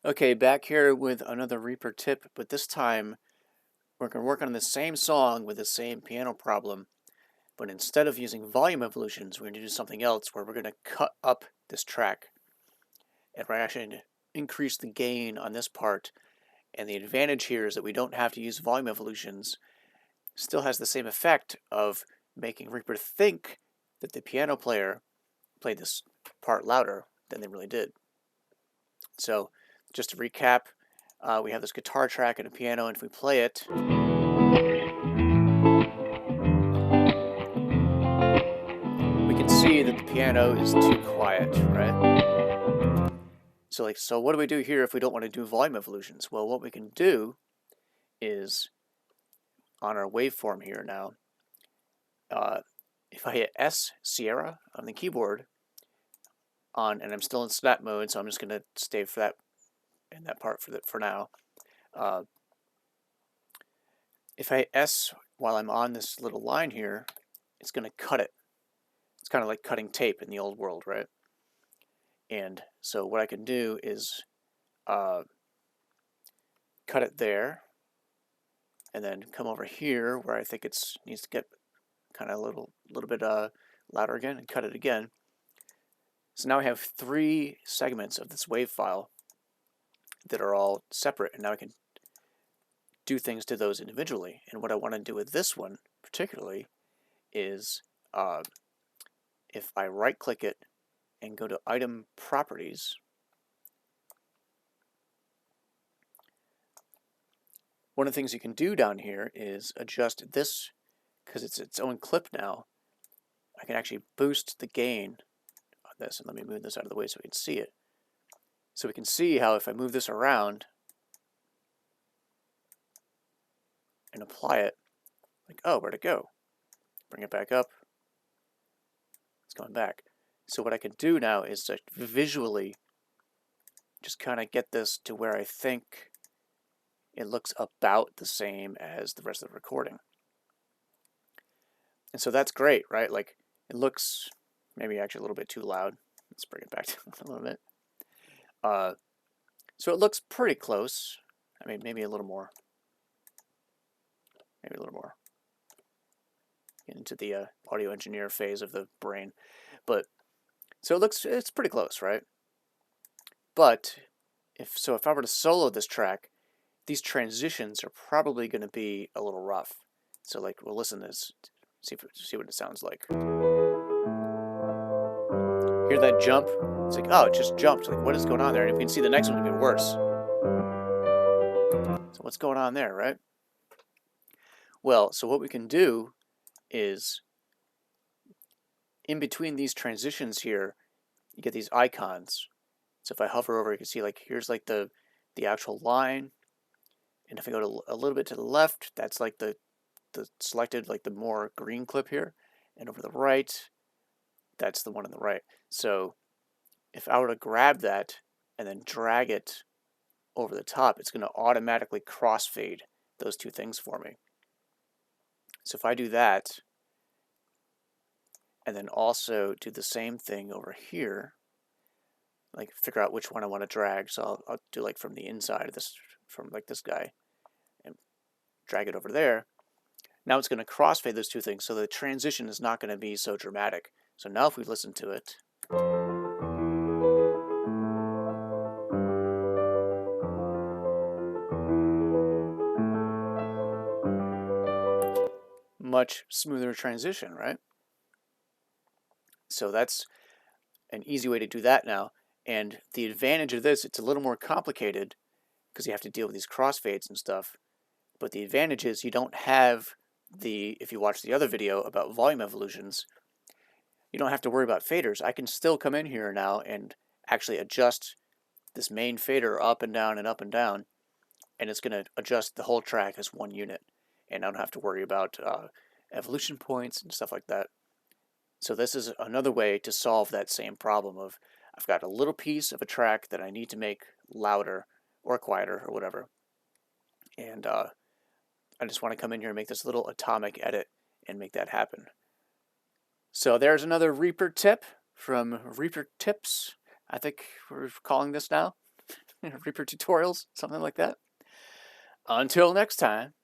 Okay, back here with another Reaper tip, but this time we're going to work on the same song with the same piano problem, but instead of using volume evolutions, we're going to do something else where we're going to cut up this track. And we're actually going to increase the gain on this part, and the advantage here is that we don't have to use volume evolutions. Still has the same effect of making Reaper think that the piano player played this part louder than they really did. So, just to recap, we have this guitar track and a piano, and if we play it, we can see that the piano is too quiet, right? So what do we do here if we don't want to do volume evolutions? Well, what we can do is, on our waveform here now, if I hit S Sierra on the keyboard, and I'm still in snap mode, so I'm just going to stay for that in that part for now. If I hit S while I'm on this little line here, it's going to cut it. It's kind of like cutting tape in the old world, right? And so what I can do is cut it there, and then come over here where I think it needs to get kind of a little bit louder again, and cut it again. So now I have 3 segments of this wave file that are all separate, and now I can do things to those individually. And what I want to do with this one particularly is if I right-click it and go to Item Properties, one of the things you can do down here is adjust this, because it's its own clip now. I can actually boost the gain on this, and let me move this out of the way so we can see it. So we can see how if I move this around and apply it, like, oh, where'd it go? Bring it back up. It's going back. So what I can do now is to visually just kind of get this to where I think it looks about the same as the rest of the recording. And so that's great, right? Like, it looks maybe actually a little bit too loud. Let's bring it back a little bit. So it looks pretty close. I mean, maybe a little more. Maybe a little more. Get into the audio engineer phase of the brain. But, so it's pretty close, right? But, if I were to solo this track, these transitions are probably going to be a little rough. So like, we'll listen to this, see what it sounds like. Hear that jump? It's like, oh, it just jumped. Like, what is going on there? And you can see the next one even worse. So what's going on there, right? Well, so what we can do is, in between these transitions here, you get these icons. So if I hover over, you can see, like, here's like the actual line. And if I go to a little bit to the left, that's like the selected, like the more green clip here. And over the right, that's the one on the right. So if I were to grab that and then drag it over the top, it's going to automatically crossfade those 2 things for me. So if I do that, and then also do the same thing over here, like figure out which one I want to drag. So I'll do like from the inside of this, from like this guy, and drag it over there. Now it's going to crossfade those 2 things, so the transition is not going to be so dramatic. So now if we listen to it, much smoother transition, right? So that's an easy way to do that now. And the advantage of this, it's a little more complicated because you have to deal with these crossfades and stuff. But the advantage is you don't have if you watch the other video about volume evolutions, you don't have to worry about faders. I can still come in here now and actually adjust this main fader up and down and up and down, and it's going to adjust the whole track as one unit. And I don't have to worry about evolution points and stuff like that. So this is another way to solve that same problem of, I've got a little piece of a track that I need to make louder or quieter or whatever. And I just want to come in here and make this little atomic edit and make that happen. So there's another Reaper tip from Reaper Tips, I think we're calling this now. Reaper tutorials, something like that. Until next time.